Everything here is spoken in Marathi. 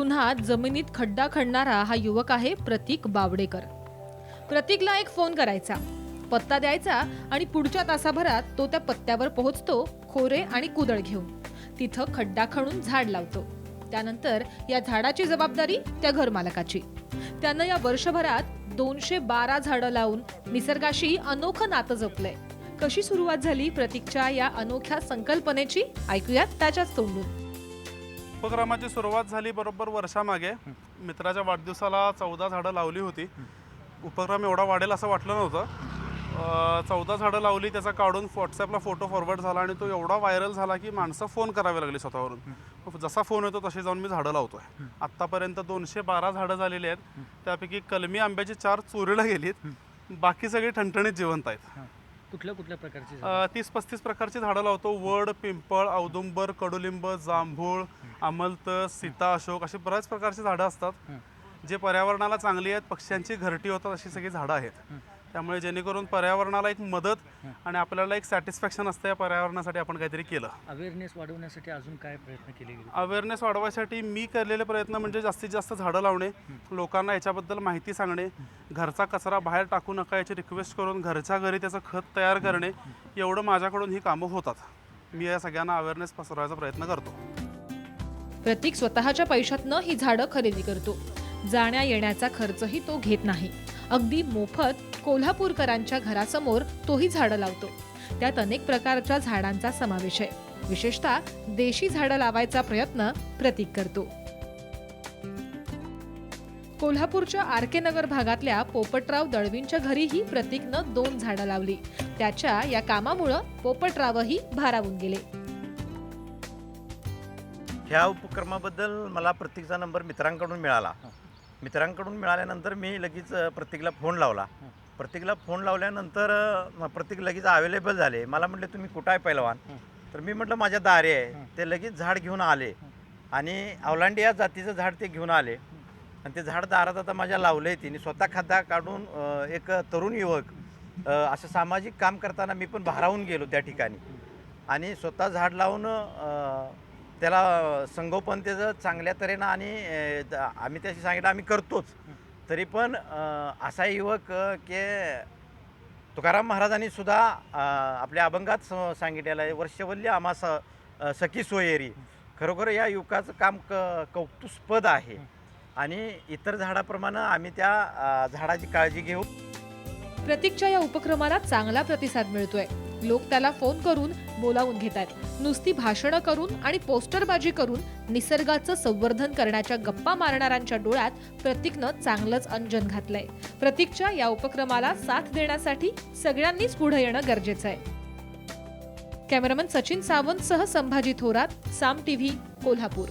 उन्हात जमिनीत खड्डा खणणारा हा युवक आहे प्रतीक बावडेकर। प्रतीकला एक फोन करायचा, पत्ता द्यायचा आणि पुढच्या तासाभरात तो त्या पत्त्यावर पोहोचतो, खोरे आणि कुदळ घेऊन। तिथं खड्डा खणून झाड लावतो। त्यानंतर या झाडाची जबाबदारी त्या घरमालकाची। त्यानं या वर्षभरात 212 झाडं लावून निसर्गाशी अनोखं नातं जपलंय। कशी सुरुवात झाली प्रतीकच्या या अनोख्या संकल्पनेची, ऐकूयात त्याच्याच तोंडून। उपक्रमाची सुरुवात झाली बरोबर वर्षामागे। मित्राच्या वाढदिवसाला 14 झाडं लावली होती। उपक्रम एवढा वाढेल असं वाटलं नव्हतं। 14 झाडं लावली, त्याचा काढून व्हॉट्सॲपला फोटो फॉरवर्ड झाला आणि तो एवढा व्हायरल झाला की माणसं फोन करावे लागली स्वतःवरून। जसा फोन येतो तशी जाऊन मी झाडं लावतोय। आत्तापर्यंत 212 झाडं झालेली आहेत। त्यापैकी कलमी आंब्याची 4 चोरीला गेलीत, बाकी सगळी ठणठणीत जिवंत आहेत। कुठल्या कुठल्या प्रकारची 30-35 प्रकारची झाडं लावतो। वड, पिंपळ, औदुंबर, कडुलिंब, जांभूळ, आमलत, सीता, अशोक अशी बऱ्याच प्रकारची झाडं असतात जे पर्यावरणाला चांगली आहेत, पक्ष्यांची घरटी होतात अशी सगळी झाडं आहेत। त्यामुळे जेणेकरून पर्यावरणाला एक मदत आणि आपल्याला एक सॅटिस्फॅक्शन असतं या पर्यावरणासाठी आपण काहीतरी केलं। अवेअरनेस वाढवण्यासाठी अजून काय प्रयत्न केले गेले? अवेअरनेस वाढवायसाठी मी केलेले प्रयत्न म्हणजे जास्तीत जास्त झाडं लावणे, लोकांना याच्याबद्दल माहिती सांगणे, घरचा कचरा बाहेर टाकू नका याची रिक्वेस्ट करून घरच्या घरी त्याचं खत तयार करणे, एवढं माझ्याकडून ही कामं होतात। मी या सगळ्यांना अवेअरनेस पसरवायचा प्रयत्न करतो। प्रतीक स्वतःच्या पैशातनं ही झाडं खरेदी करतो। जाण्या येण्याचा खर्चही तो घेत नाही। अगदी मोफत कोल्हापूरकरांच्या घरासमोर तोही झाडं लावतो। त्यात अनेक प्रकारच्या झाडांचा समावेश आहे। विशेषतः देशी झाडं लावायचा प्रयत्न प्रतीक करतो। कोल्हापूरच्या आर.के. नगर भागातल्या पोपटराव दळवींच्या घरीही प्रतीकनं 2 झाडं लावली। त्याच्या या कामामुळे पोपटरावही भारावून गेले। ह्या उपक्रमाबद्दल मला प्रतीकचा नंबर मित्रांकडून मिळाला। मित्रांकडून मिळाल्यानंतर मी लगेच प्रतीकला फोन लावला। प्रतीकला फोन लावल्यानंतर प्रतीक लगेच अवेलेबल झाले। मला म्हटले तुम्ही कुठं आहे पहिलवान? तर मी म्हटलं माझ्या दारी आहे। ते लगेच झाड घेऊन आले आणि अवलांडी या जातीचं झाड ते घेऊन आले आणि ते झाड दारात आता माझ्या लावले। तिने स्वतः खड्डा काढून एक तरुण युवक असं सामाजिक काम करताना मी पण भारावून गेलो त्या ठिकाणी आणि स्वतः झाड लावून त्याला संगोपन त्याचं चांगल्या तऱ्हेनं आणि आम्ही त्याशी सांगितलं आम्ही करतोच। तरी पण असा युवक की तुकाराम महाराजांनी सुद्धा आपल्या अभंगात सांगितलेलं आहे, वर्षवल्ली आम्हा सखी सोयरी। खरोखर या युवकाचं काम कौतुस्पद आहे आणि इतर झाडाप्रमाणे आम्ही त्या झाडाची काळजी घेऊ। प्रतीकच्या या उपक्रमाला चांगला प्रतिसाद मिळतोय। लोक त्याला फोन करून बोलावून घेतात। नुसती भाषणं करून आणि पोस्टरबाजी करून निसर्गाचं संवर्धन करण्याच्या गप्पा मारणाऱ्यांच्या डोळ्यात प्रतीकनं चांगलंच अंजन घातलंय। प्रतीकच्या या उपक्रमाला साथ देण्यासाठी सगळ्यांनीच पुढे येणं गरजेचं आहे। कॅमेरामन सचिन सावंत सह संभाजी थोरात, साम टीव्ही, कोल्हापूर।